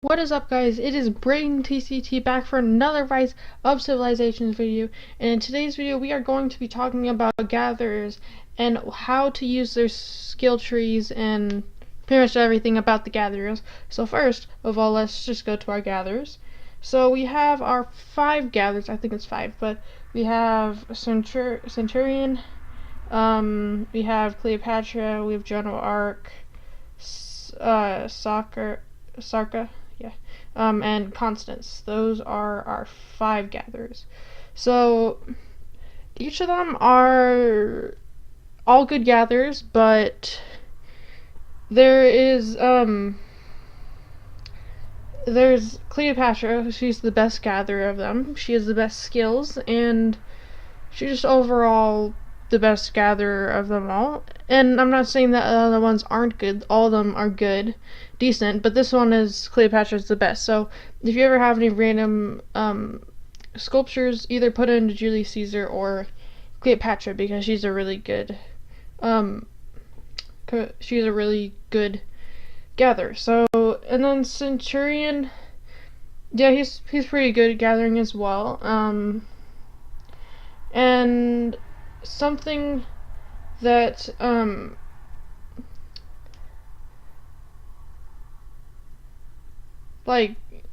What is up, guys? It is Brain TCT back for another Rise of Civilizations video, and in today's video we are going to be talking about gatherers and how to use their skill trees and pretty much everything about the gatherers. So first of all, let's just go to our gatherers. So we have our 5 gatherers. I think it's 5, but we have Centurion, we have Cleopatra, we have Joan of Arc, Sarka, yeah, and Constance. Those are our 5 gatherers. So each of them are all good gatherers, but there's Cleopatra. She's the best gatherer of them. She has the best skills, and she's just overall the best gatherer of them all. And I'm not saying that the other ones aren't good. All of them are good, decent, but this one is Cleopatra's the best. So if you ever have any random sculptures, either put it into Julius Caesar or Cleopatra, because she's a really good gatherer. So, and then Centurion, yeah, he's pretty good at gathering as well. And something that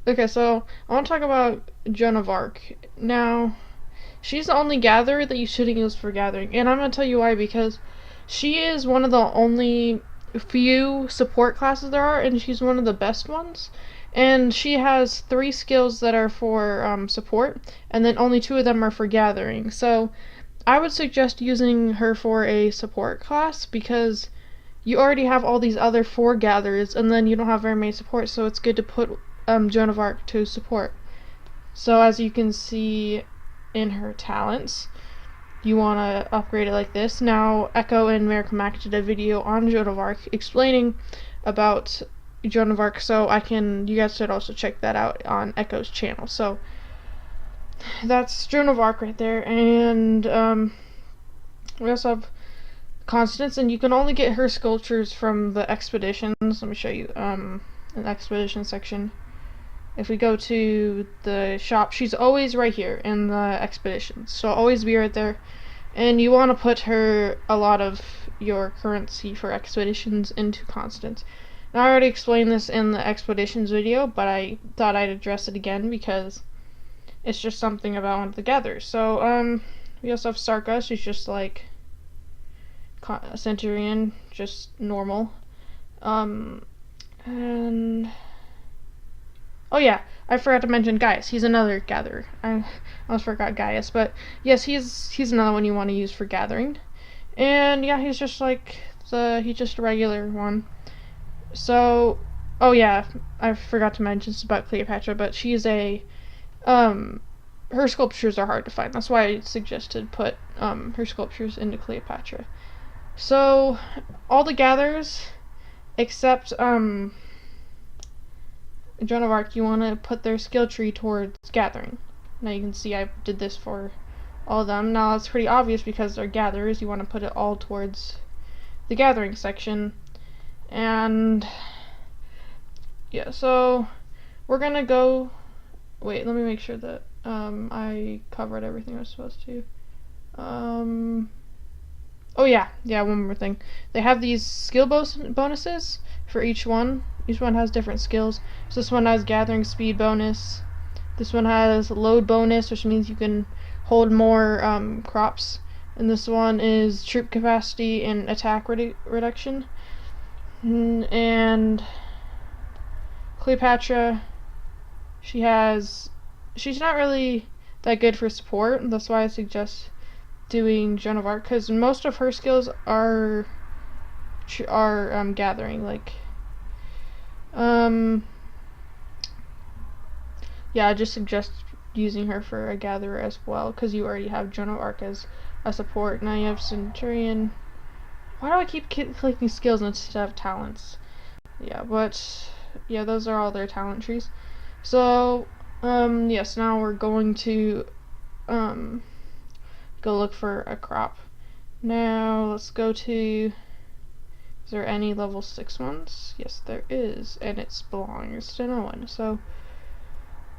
okay, so I want to talk about Joan of Arc. Now, she's the only gatherer that you shouldn't use for gathering, and I'm gonna tell you why. Because she is one of the only few support classes there are, and she's one of the best ones. And she has 3 skills that are for support, and then only 2 of them are for gathering. So I would suggest using her for a support class, because you already have all these other 4 gatherers, and then you don't have very many support, so it's good to put Joan of Arc to support. So as you can see in her talents, you want to upgrade it like this. Now, Echo and Merrick did a video on Joan of Arc explaining about Joan of Arc, so you guys should also check that out on Echo's channel. So that's Joan of Arc right there. And we also have Constance, and you can only get her sculptures from the expeditions. Let me show you an expedition section. If we go to the shop, she's always right here in the expeditions, so always be right there. And you want to put a lot of your currency for expeditions into Constance. Now, I already explained this in the expeditions video, but I thought I'd address it again because it's just something about one of the gatherers. So we also have Sarka. She's just like a Centurion, just normal. And oh yeah, I forgot to mention Gaius. He's another gatherer. I almost forgot Gaius, but yes, he's another one you want to use for gathering. And yeah, he's just like he's just a regular one. So, oh yeah, I forgot to mention this about Cleopatra, but she's her sculptures are hard to find. That's why I suggested put her sculptures into Cleopatra. So all the gatherers except Joan of Arc, you want to put their skill tree towards gathering. Now you can see I did this for all of them. Now it's pretty obvious because they're gatherers. You want to put it all towards the gathering section. And yeah, so we're gonna go. Wait, let me make sure that I covered everything I was supposed to. Oh yeah, one more thing. They have these skill bonuses for each one. Each one has different skills. So this one has gathering speed bonus. This one has load bonus, which means you can hold more crops. And this one is troop capacity and attack reduction. And Cleopatra, she's not really that good for support. That's why I suggest doing Joan of Arc, because most of her skills are gathering. Like yeah, I just suggest using her for a gatherer as well, because you already have Joan of Arc as a support. Now you have Centurion. Why do I keep clicking skills instead of talents? Yeah, but yeah, those are all their talent trees. So yes, now we're going to go look for a crop. Now let's go to Is there any level 6 ones? Yes, there is, and it belongs to no one. So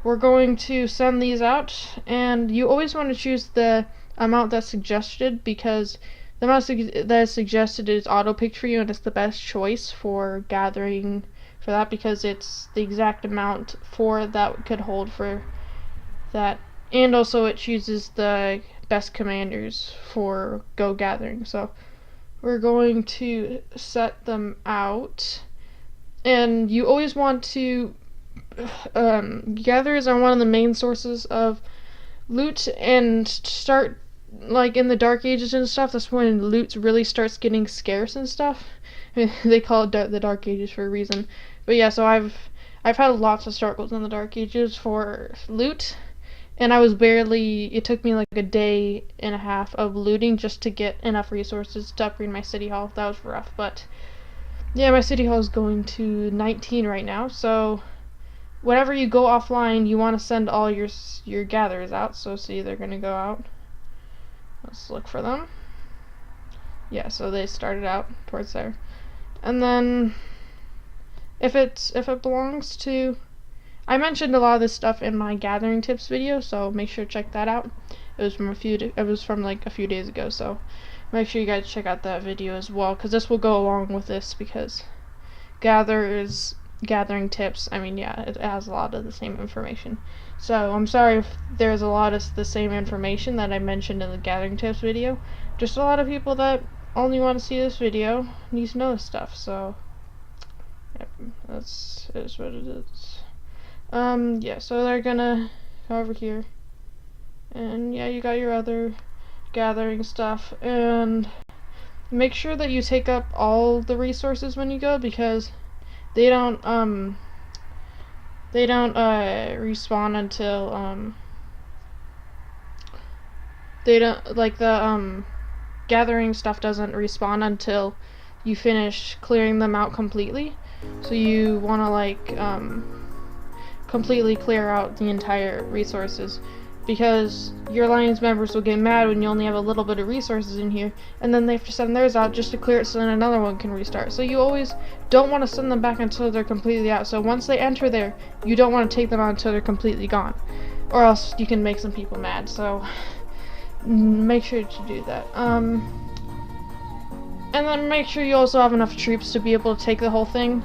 we're going to send these out, and you always want to choose the amount that's suggested, because the amount that is suggested is auto-picked for you, and it's the best choice for gathering for that, because it's the exact amount for that could hold for that, and also it chooses the best commanders for go gathering. So we're going to set them out, and you always want to gatherers are one of the main sources of loot, and start like in the Dark Ages and stuff. That's when loot really starts getting scarce and stuff. They call it the Dark Ages for a reason. But yeah, so I've had lots of struggles in the Dark Ages for loot, and it took me like a day and a half of looting just to get enough resources to upgrade my city hall. That was rough, but yeah, my city hall is going to 19 right now, so whenever you go offline, you want to send all your gatherers out. So see, they're gonna go out. Let's look for them. Yeah, so they started out towards there, and then if it belongs to, I mentioned a lot of this stuff in my gathering tips video, so make sure to check that out. It was from like a few days ago, so make sure you guys check out that video as well, because this will go along with this, because gathering tips, I mean, yeah, it has a lot of the same information. So I'm sorry if there's a lot of the same information that I mentioned in the gathering tips video. Just a lot of people that only want to see this video need to know this stuff. So yep, that's what it is. Yeah, so they're gonna go over here, and yeah, you got your other gathering stuff, and make sure that you take up all the resources when you go, because they don't respawn until they don't, like, the gathering stuff doesn't respawn until you finish clearing them out completely. So you want to like completely clear out the entire resources, because your alliance members will get mad when you only have a little bit of resources in here, and then they have to send theirs out just to clear it so then another one can restart. So you always don't want to send them back until they're completely out. So once they enter there, you don't want to take them out until they're completely gone, or else you can make some people mad. So make sure to do that. And then make sure you also have enough troops to be able to take the whole thing.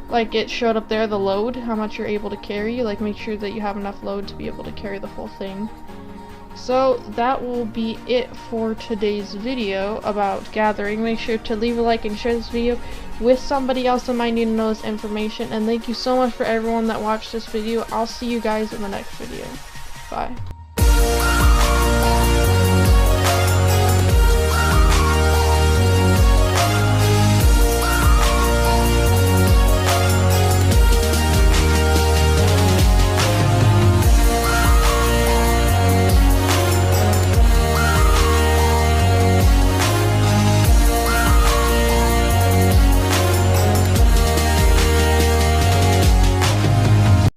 Like it showed up there, the load, how much you're able to carry. Like, make sure that you have enough load to be able to carry the whole thing. So that will be it for today's video about gathering. Make sure to leave a like and share this video with somebody else that might need to know this information. And thank you so much for everyone that watched this video. I'll see you guys in the next video. Bye.